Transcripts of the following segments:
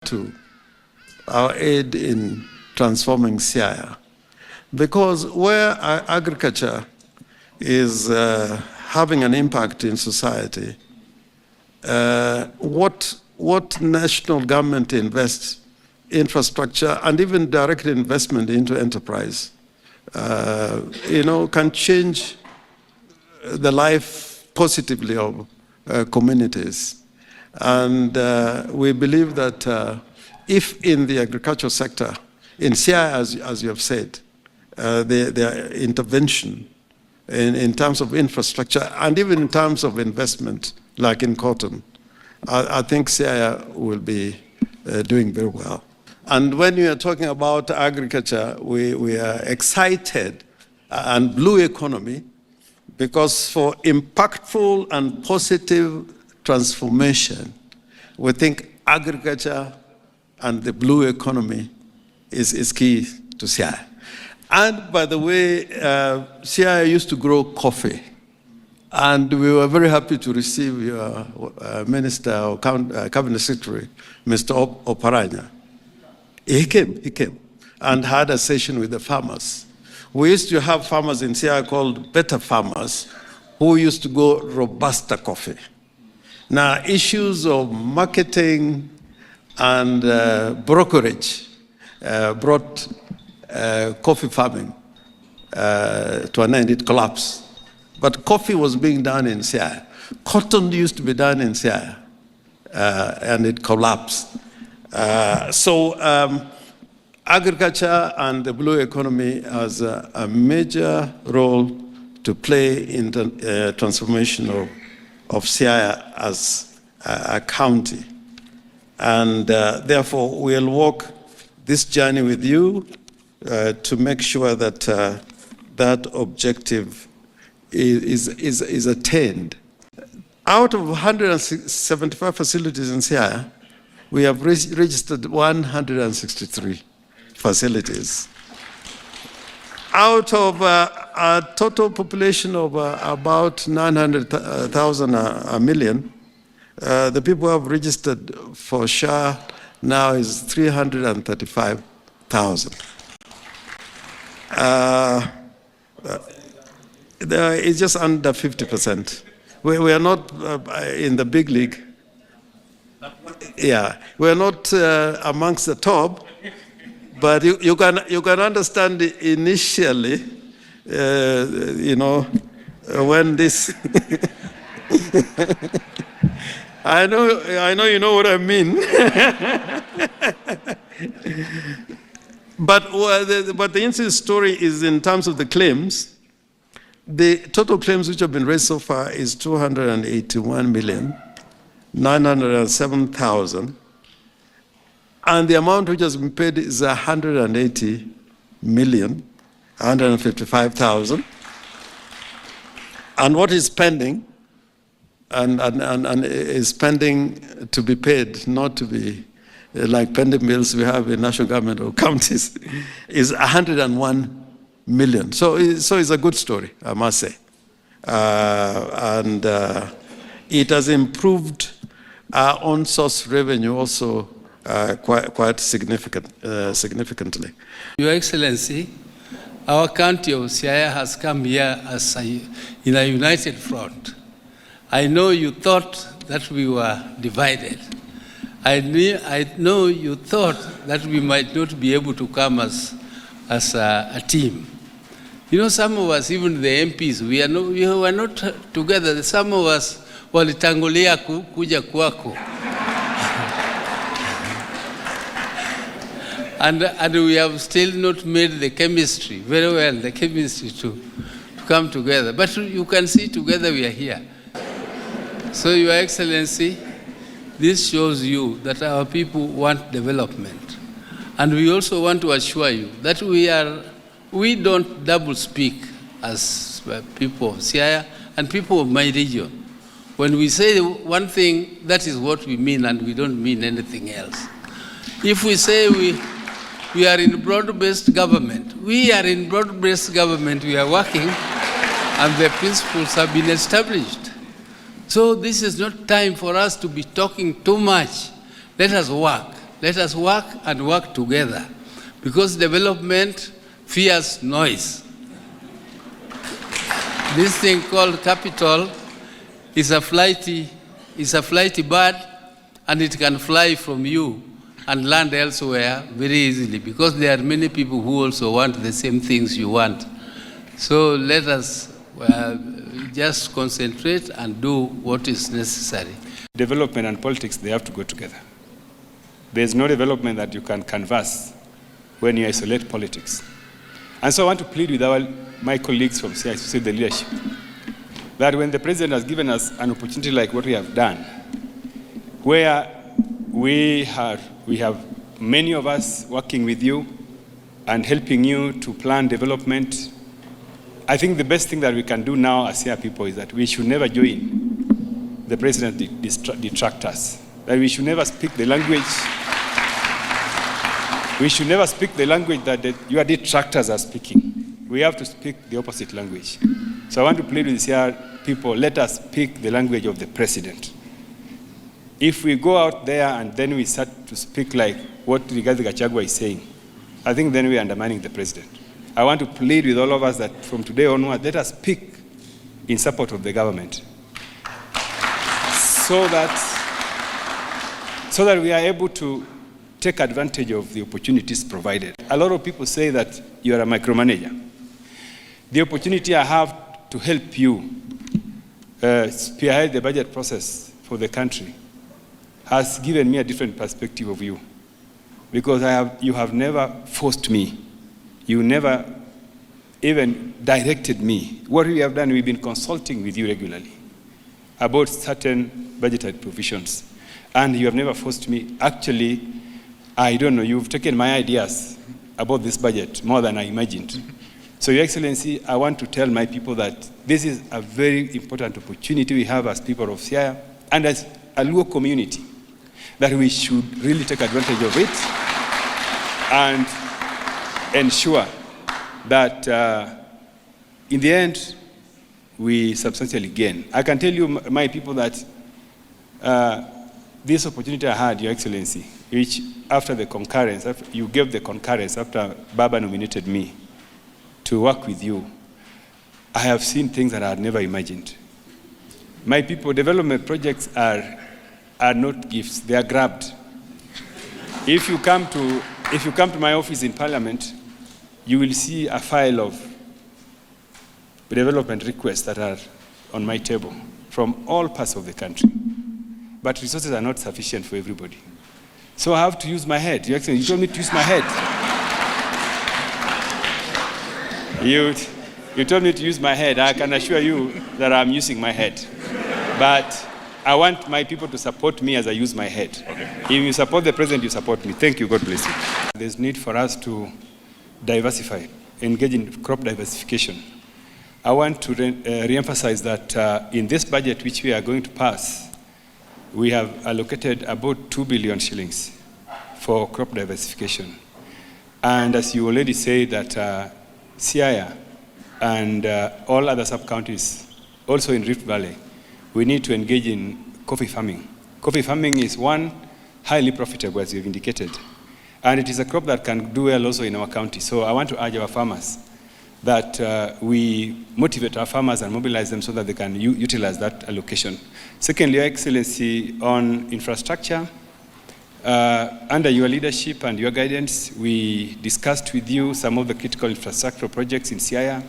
to our aid in transforming Siaya, because where agriculture is having an impact in society, what national government invests, infrastructure, and even direct investment into enterprise, can change the life positively of communities. And we believe that if in the agricultural sector, in Siaya, as you have said, the intervention in terms of infrastructure and even in terms of investment, like in cotton, I think Siaya will be doing very well. And when we are talking about agriculture, we are excited and blue economy, because for impactful and positive transformation, we think agriculture and the blue economy is key to Siaya. And by the way, Siaya used to grow coffee. And we were very happy to receive your Minister or Cabinet Secretary, Mr. Oparanya. He came and had a session with the farmers. We used to have farmers in Siaya called better farmers who used to go Robusta coffee. Now, issues of marketing and brokerage brought coffee farming to an end. It collapsed. But coffee was being done in Siaya. Cotton used to be done in Siaya, and it collapsed. So agriculture and the blue economy has a major role to play in the transformation of Siaya as a county. And therefore, we'll walk this journey with you to make sure that that objective is attained. Out of 175 facilities in Siaya, we have registered 163 facilities. Out of a total population of about 900,000, a million, the people who have registered for SHA now is 335,000. It's just under 50%. We are not in the big league. Yeah, we're not amongst the top, but you can understand initially, when this. I know you know what I mean. But the incident story is in terms of the claims. The total claims which have been raised so far is 281,907,000, and the amount which has been paid is 180,155,000. And what is pending, and is pending to be paid, not to be like pending bills we have in national government or counties, is 101 million. So it's a good story, I must say. And it has improved our own source revenue also quite significantly. Your Excellency, our county of Siaya has come here as in a united front. I know you thought that we were divided. I know you thought that we might not be able to come as a team. Some of us, even the MPs, we were not together. Some of us walitangulia kuja kwako. And we have still not made the chemistry, very well, the chemistry to come together. But you can see together we are here. So, Your Excellency, this shows you that our people want development. And we also want to assure you that we don't double speak as people of Siaya and people of my region. When we say one thing, that is what we mean, and we don't mean anything else. If we say we are in broad-based government, we are in broad-based government, we are working, and the principles have been established. So this is not time for us to be talking too much. Let us work. Let us work and work together, because development fears noise. This thing called capital is a flighty bird, and it can fly from you and land elsewhere very easily, because there are many people who also want the same things you want. So let us just concentrate and do what is necessary. Development and politics, they have to go together. There's no development that you can canvass when you isolate politics. And so I want to plead with my colleagues from Siaya, the leadership, that when the president has given us an opportunity like what we have done, where we have many of us working with you and helping you to plan development, I think the best thing that we can do now as Siaya people is that we should never join the president's detractors. That we should never speak the language. We should never speak the language that your detractors are speaking. We have to speak the opposite language. So I want to plead with Siaya people, let us speak the language of the president. If we go out there and then we start to speak like what Rigathi Gachagua is saying, I think then we are undermining the president. I want to plead with all of us that from today onward, let us speak in support of the government, so that we are able to take advantage of the opportunities provided. A lot of people say that you are a micromanager. The opportunity I have to help you spearhead the budget process for the country has given me a different perspective of you, because you have never forced me. You never even directed me. What we have done, we've been consulting with you regularly about certain budgetary provisions, and you have never forced me. Actually, I don't know, you've taken my ideas about this budget more than I imagined. So, Your Excellency, I want to tell my people that this is a very important opportunity we have as people of Siaya and as a Luo community, that we should really take advantage of it and ensure that in the end, we substantially gain. I can tell you, my people, that this opportunity I had, Your Excellency, which after the concurrence, you gave the concurrence after Baba nominated me to work with you, I have seen things that I had never imagined. My people, development projects are not gifts, they are grabbed. If you come to my office in Parliament, you will see a file of development requests that are on my table from all parts of the country. But resources are not sufficient for everybody. So I have to use my head. You told me to use my head. You told me to use my head. I can assure you that I'm using my head. But I want my people to support me as I use my head. Okay. If you support the president, you support me. Thank you. God bless you. There's need for us to diversify, engage in crop diversification. I want to re-emphasize that in this budget which we are going to pass, we have allocated about 2 billion shillings for crop diversification. And as you already say that Siaya and all other sub-counties, also in Rift Valley, we need to engage in coffee farming. Coffee farming is one highly profitable, as you've indicated. And it is a crop that can do well also in our county. So I want to urge our farmers that we motivate our farmers and mobilize them so that they can utilize that allocation. Secondly, Your Excellency, on infrastructure, under your leadership and your guidance, we discussed with you some of the critical infrastructure projects in Siaya,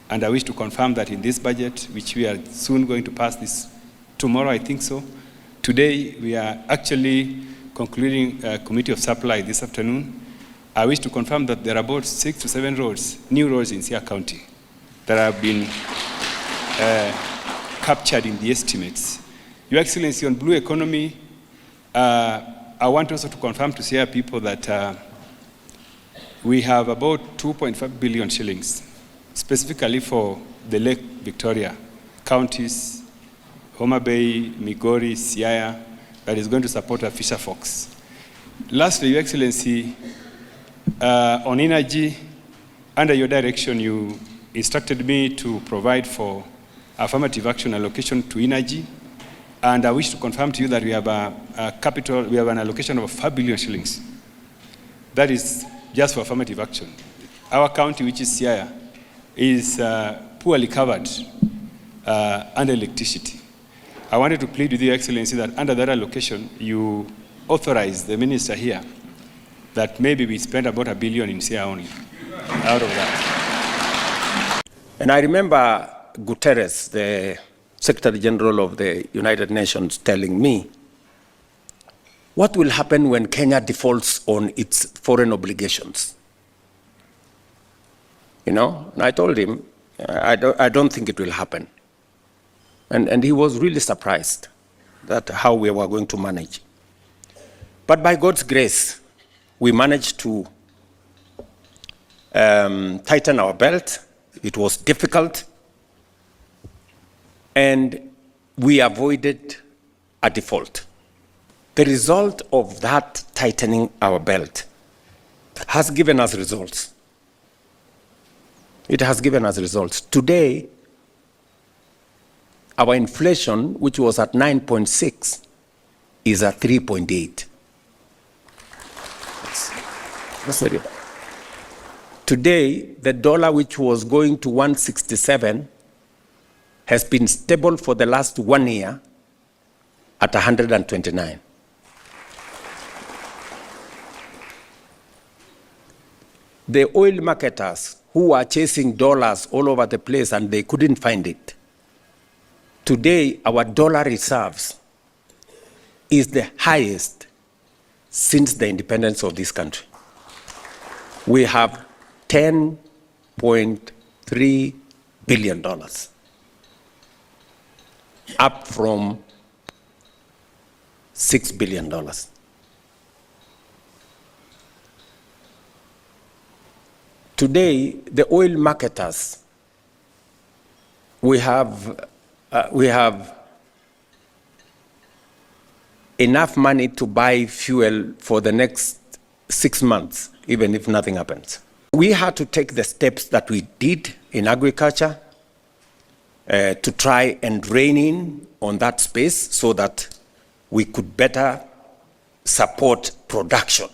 and I wish to confirm that in this budget, which we are soon going to pass this tomorrow, I think so, today we are actually concluding a committee of supply this afternoon. I wish to confirm that there are about 6 to 7 roads, new roads in Siaya County that have been captured in the estimates. Your Excellency, on blue economy, I want also to confirm to Siaya people that we have about 2.5 billion shillings, specifically for the Lake Victoria counties, Homa Bay, Migori, Siaya, that is going to support our fisher folks. Lastly, Your Excellency, on energy, under your direction, you instructed me to provide for affirmative action allocation to energy. And I wish to confirm to you that we have we have an allocation of 5 billion shillings that is just for affirmative action. Our county, which is Siaya, is poorly covered under electricity. I wanted to plead with Your Excellency that under that allocation, you authorize the minister here that maybe we spend about $1 billion in Siaya only out of that. And I remember Guterres, the Secretary General of the United Nations, telling me, what will happen when Kenya defaults on its foreign obligations? You know, and I told him, I don't think it will happen. And he was really surprised at how we were going to manage. But by God's grace, we managed to tighten our belt. It was difficult. And we avoided a default. The result of that tightening our belt has given us results. It has given us results. Today, our inflation, which was at 9.6, is at 3.8. That's very bad. Today, the dollar, which was going to 167, has been stable for the last 1 year at 129. The oil marketers who are chasing dollars all over the place and they couldn't find it. Today, our dollar reserves is the highest since the independence of this country. We have $10.3 billion, up from $6 billion. Today, the oil marketers, we have enough money to buy fuel for the next 6 months, even if nothing happens. We had to take the steps that we did in agriculture to try and rein in on that space so that we could better support production.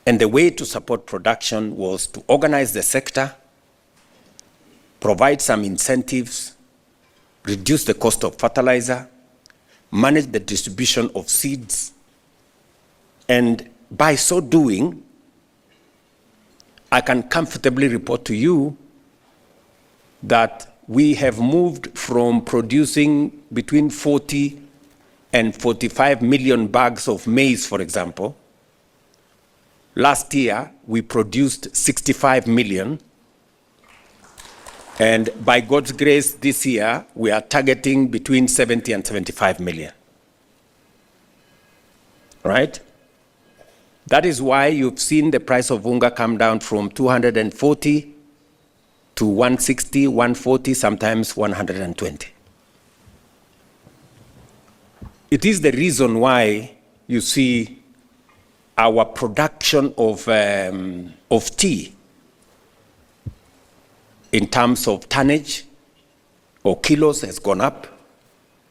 And the way to support production was to organize the sector, provide some incentives, reduce the cost of fertilizer, manage the distribution of seeds, and by so doing, I can comfortably report to you that we have moved from producing between 40 and 45 million bags of maize, for example. Last year, we produced 65 million. And by God's grace, this year, we are targeting between 70 and 75 million. Right? That is why you've seen the price of unga come down from 240 to 160, 140, sometimes 120. It is the reason why you see our production of tea in terms of tonnage or kilos has gone up.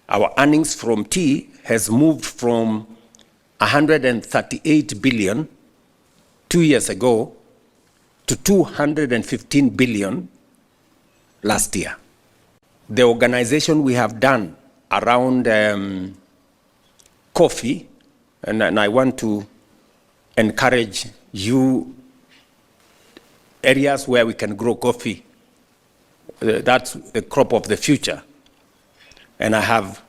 Our earnings from tea has moved from 138 billion 2 years ago to 215 billion last year. The organization we have done around coffee, and I want to encourage you, areas where we can grow coffee. That's the crop of the future. And I have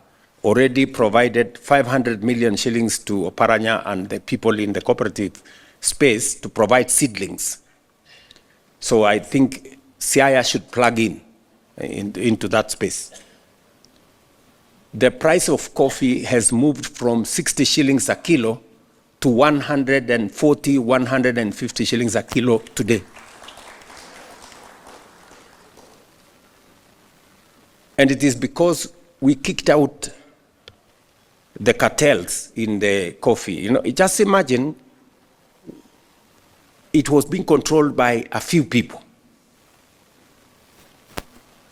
already provided 500 million shillings to Oparanya and the people in the cooperative space to provide seedlings. So I think Siaya should plug into that space. The price of coffee has moved from 60 shillings a kilo to 140, 150 shillings a kilo today. And it is because we kicked out the cartels in the coffee. You know, just imagine it was being controlled by a few people.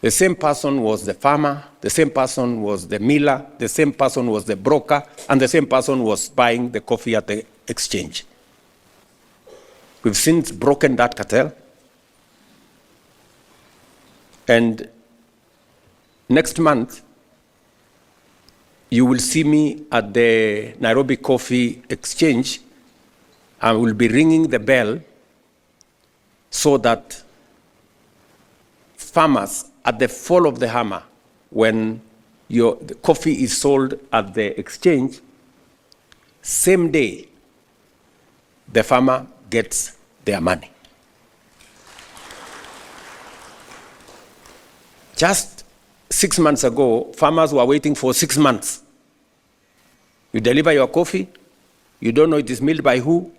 The same person was the farmer, the same person was the miller, the same person was the broker, and the same person was buying the coffee at the exchange. We've since broken that cartel. And next month, you will see me at the Nairobi Coffee Exchange. I will be ringing the bell so that farmers at the fall of the hammer, when the coffee is sold at the exchange, same day, the farmer gets their money. Just 6 months ago, farmers were waiting for 6 months. You deliver your coffee, you don't know it is milled by who,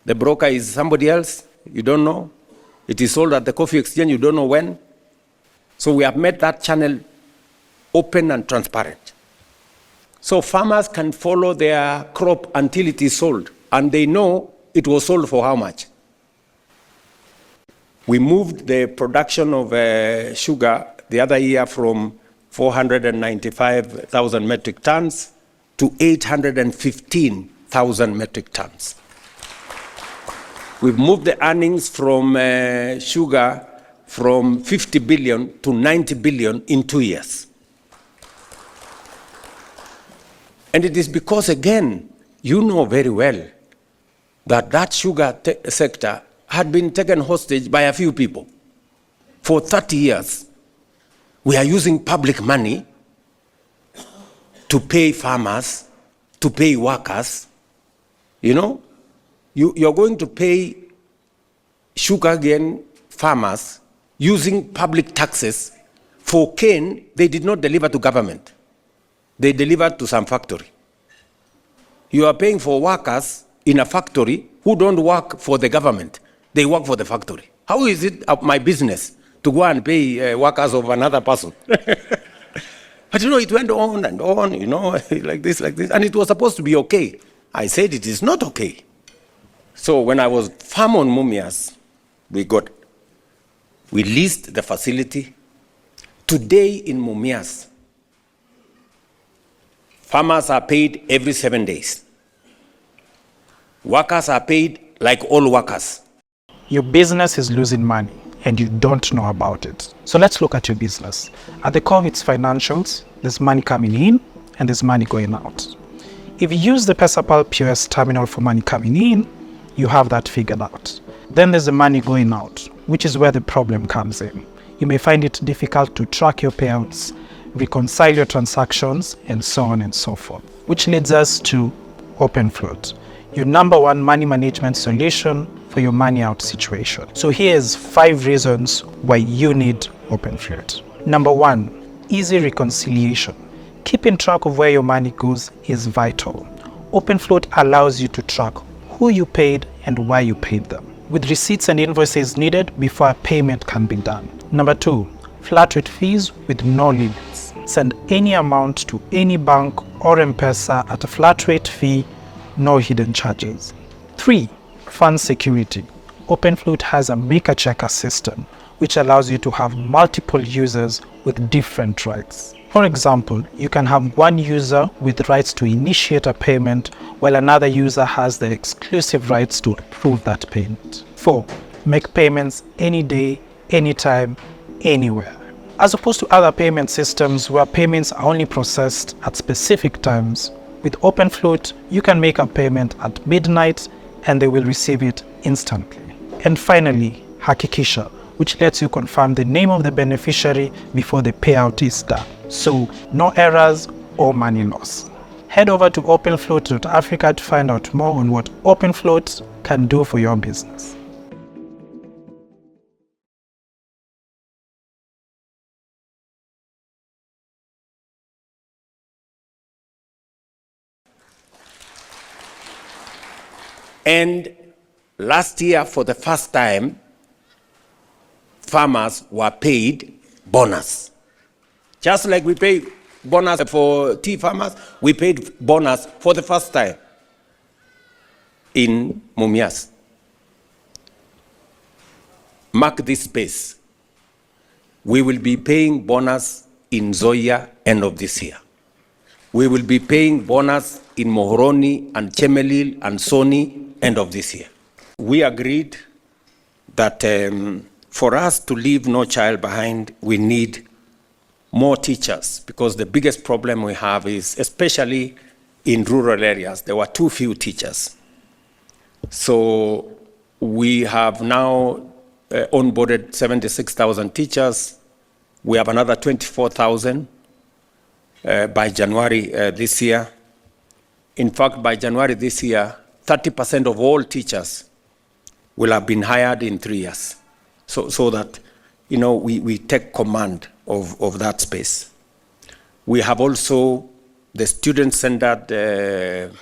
the broker is somebody else, you don't know. It is sold at the coffee exchange, you don't know when. So we have made that channel open and transparent. So farmers can follow their crop until it is sold, and they know it was sold for how much. We moved the production of sugar the other year from 495,000 metric tons to 815,000 metric tons. We've moved the earnings from sugar from 50 billion to 90 billion in 2 years. And it is because, again, you know very well that that sugar sector had been taken hostage by a few people. For 30 years, we are using public money to pay farmers, to pay workers. You know, you're going to pay sugarcane farmers using public taxes for cane they did not deliver to government. They delivered to some factory. You are paying for workers in a factory who don't work for the government. They work for the factory. How is it my business to go and pay workers of another person? But you know, it went on and on, you know, like this, and it was supposed to be okay. I said it is not okay. So when I was farm on Mumias, we leased the facility. Today in Mumias, farmers are paid every 7 days. Workers are paid like all workers. Your business is losing money and you don't know about it. So let's look at your business. At the core of its financials, there's money coming in and there's money going out. If you use the PesaPal POS terminal for money coming in, you have that figured out. Then there's the money going out, which is where the problem comes in. You may find it difficult to track your payouts, reconcile your transactions, and so on and so forth. Which leads us to OpenFloat, your #1 money management solution for your money out situation. So here's 5 reasons why you need OpenFloat. #1, easy reconciliation. Keeping track of where your money goes is vital. OpenFloat allows you to track who you paid and why you paid them, with receipts and invoices needed before a payment can be done. #2, flat rate fees with no limits. Send any amount to any bank or M-Pesa at a flat rate fee, no hidden charges. 3, fund security. OpenFloat has a maker-checker system, which allows you to have multiple users with different rights. For example, you can have one user with rights to initiate a payment, while another user has the exclusive rights to approve that payment. 4, make payments any day, anytime, anywhere. As opposed to other payment systems where payments are only processed at specific times, with OpenFloat, you can make a payment at midnight and they will receive it instantly. And finally, Hakikisha, which lets you confirm the name of the beneficiary before the payout is done. So, no errors or money loss. Head over to openfloat.africa to find out more on what OpenFloat can do for your business. And last year, for the first time, farmers were paid bonus. Just like we pay bonus for tea farmers, we paid bonus for the first time in Mumias. Mark this space. We will be paying bonus in Zoya end of this year. We will be paying bonus in Mohoroni and Chemelil and Soni end of this year. We agreed that for us to leave no child behind, we need more teachers, because the biggest problem we have is, especially in rural areas, there were too few teachers. So we have now onboarded 76,000 teachers. We have another 24,000 by January this year. In fact, by January this year, 30% of all teachers will have been hired in 3 years. So that, you know, we take command of that space. We have also the student-centered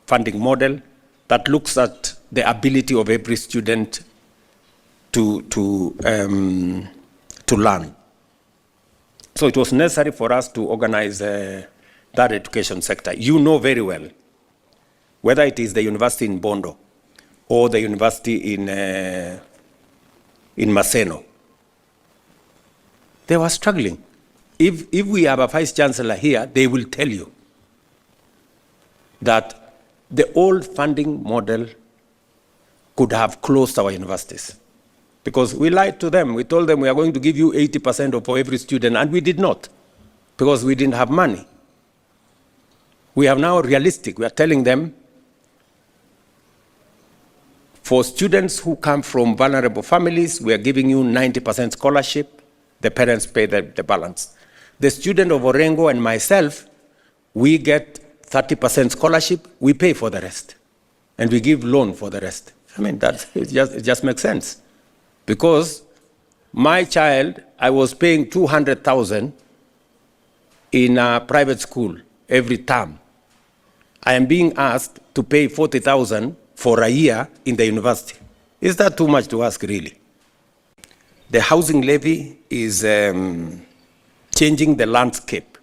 funding model that looks at the ability of every student to learn. So it was necessary for us to organize that education sector. You know very well, whether it is the university in Bondo or the university in Maseno, they were struggling. If we have a vice chancellor here, they will tell you that the old funding model could have closed our universities. Because we lied to them. We told them we are going to give you 80% for every student, and we did not, because we didn't have money. We are now realistic. We are telling them, for students who come from vulnerable families, we are giving you 90% scholarship. The parents pay the balance. The student of Orengo and myself, we get 30% scholarship, we pay for the rest. And we give loan for the rest. I mean, it just makes sense. Because my child, I was paying 200,000 in a private school every term. I am being asked to pay 40,000 for a year in the university. Is that too much to ask, really? The housing levy is changing the landscape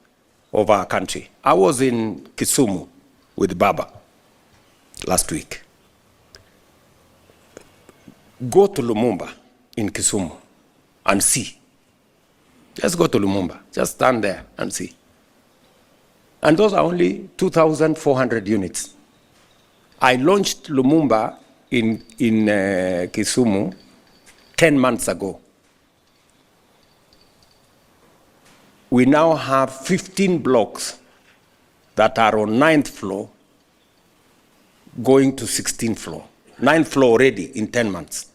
of our country. I was in Kisumu with Baba last week. Go to Lumumba in Kisumu and see. Just go to Lumumba. Just stand there and see. And those are only 2,400 units. I launched Lumumba in Kisumu 10 months ago. We now have 15 blocks that are on 9th floor going to 16th floor. 9th floor already in 10 months.